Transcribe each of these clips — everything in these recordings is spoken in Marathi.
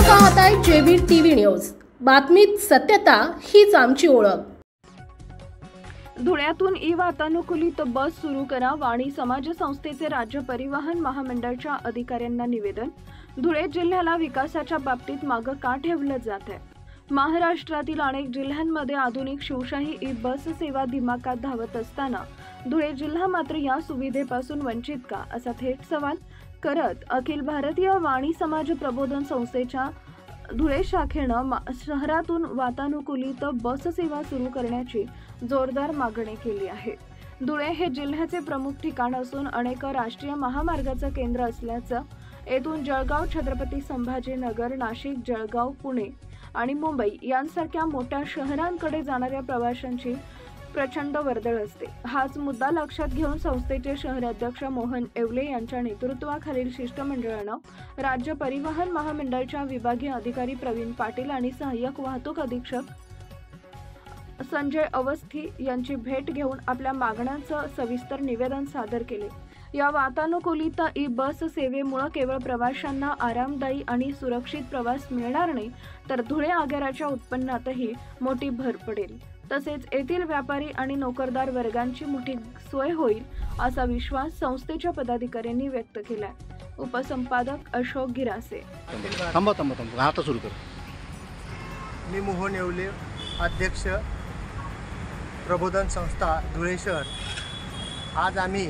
पाहताय जेबी टीव्ही न्यूज। बातमीत सत्यता हीच आमची ओळख। धुळ्यातून ई-वातानुकूलित बस सुरू करा, वाणी समाज संस्थेचे राज्य परिवहन महामंडळाच्या अधिकाऱ्यांना निवेदन। धुळे जिल्ह्याला विकासाच्या बाबतीत मागे का ठेवलं जात आहे? महाराष्ट्रातील अनेक जिल्ह्यांमध्ये आधुनिक शिवशाही ई-बस सेवा दिमाखात धावत असताना धुळे जिल्हा मात्र या सुविधेपासून वंचित का, असा थेट सवाल करत अखिल भारतीय वाणी समाज प्रबोधन संस्थेच्या धुळे शाखेनं शहरातून वातानुकूलित बस सेवा सुरू करण्याची जोरदार मागणी केली आहे। धुळे हे जिल्ह्याचे प्रमुख ठिकाण असून अनेक राष्ट्रीय महामार्गाचं केंद्र असल्याचं येथून जळगाव, छत्रपती संभाजीनगर, नाशिक, जळगाव, पुणे आणि मुंबई यांसारख्या मोठ्या शहरांकडे जाणाऱ्या प्रवाशांची प्रचंड वर्दळ असते। हाच मुद्दा लक्षात घेऊन संस्थेचे शहराध्यक्ष मोहन येवले यांच्या नेतृत्वाखालील शिष्टमंडळानं राज्य परिवहन महामंडळाच्या विभागीय अधिकारी प्रवीण पाटील आणि सहाय्यक वाहतूक अधीक्षक संजय अवस्थी यांची भेट घेऊन आपल्या मागण्यांचं सविस्तर निवेदन सादर केले। या वातानुकूलित ई-बस सेवेमुळे केवळ प्रवाशांना आरामदायी आणि सुरक्षित प्रवास मिळणार नाही, तर धुळे आगाराच्या उत्पन्नातही मोठी भर पडेल। तसेच येथील व्यापारी आणि नोकरदार वर्गांची मोठी सोय होईल, असा विश्वास संस्थेच्या पदाधिकाऱ्यांनी व्यक्त केलाय। उपसंपादक अशोक गिरासे। आता सुरू कर। मी मोहन येवले, अध्यक्ष प्रबोधन संस्था धुळे शहर। आज आम्ही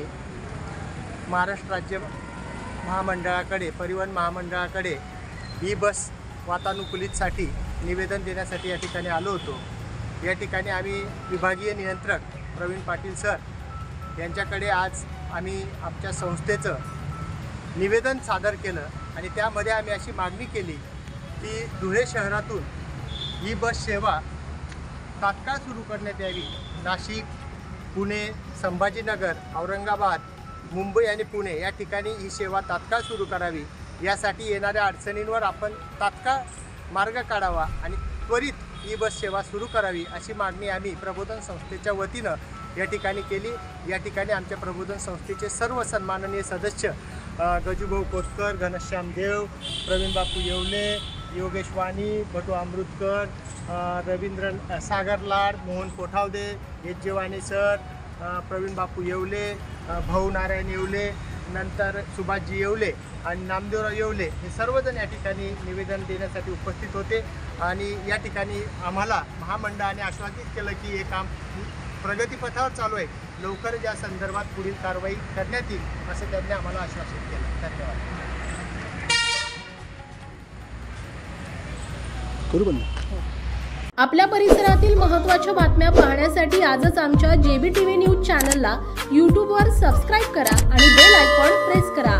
महाराष्ट्र राज्य महामंडळाकडे, परिवहन महामंडळाकडे ई-बस वातानुकूलितसाठी निवेदन देण्यासाठी या ठिकाणी आलो होतो। या ठिकाणी आम्ही विभागीय नियंत्रक प्रवीण पाटील सर यांच्याकडे आज आम्ही आमच्या संस्थेचं निवेदन सादर केलं आणि त्यामध्ये आम्ही अशी मागणी केली की धुळे शहरातून ई-बस सेवा तात्काळ सुरू करण्यात यावी। नाशिक, पुणे, संभाजीनगर, औरंगाबाद, मुंबई आणि पुणे या ठिकाणी ही सेवा तात्काळ सुरू करावी। यासाठी येणाऱ्या अडचणींवर आपण तात्काळ मार्ग काढावा आणि त्वरित ई-बस सेवा सुरू करावी, अशी मागणी आम्ही प्रबोधन संस्थेच्या वतीनं या ठिकाणी केली। या ठिकाणी आमच्या प्रबोधन संस्थेचे सर्व सन्माननीय सदस्य गजूभाऊ कोतकर, घनश्याम देव, प्रवीण बापू येवले, योगेश वाणी, भटू अमृतकर, रवींद्र सागर लाड, मोहन कोठावदे, एच वाणी सर, प्रवीण बापू येवले, भाऊ नारायण येवले, नंतर सुभाषजी येवले आणि नामदेवराव येवले हे सर्वजण या ठिकाणी निवेदन देण्यासाठी उपस्थित होते। आणि या ठिकाणी आम्हाला महामंडळाने आश्वासित केलं की हे काम प्रगतीपथावर चालू आहे, लवकरच या संदर्भात पुढील कारवाई करण्यात येईल, असं त्यांनी आम्हाला आश्वासित केलं। धन्यवाद। आपल्या परिसरातील महत्त्वाच्या बातम्या पाहण्यासाठी आजच आमच्या जेबी टीव्ही न्यूज चॅनलला YouTube वर सबस्क्राईब करा आणि बेल आयकॉन प्रेस करा।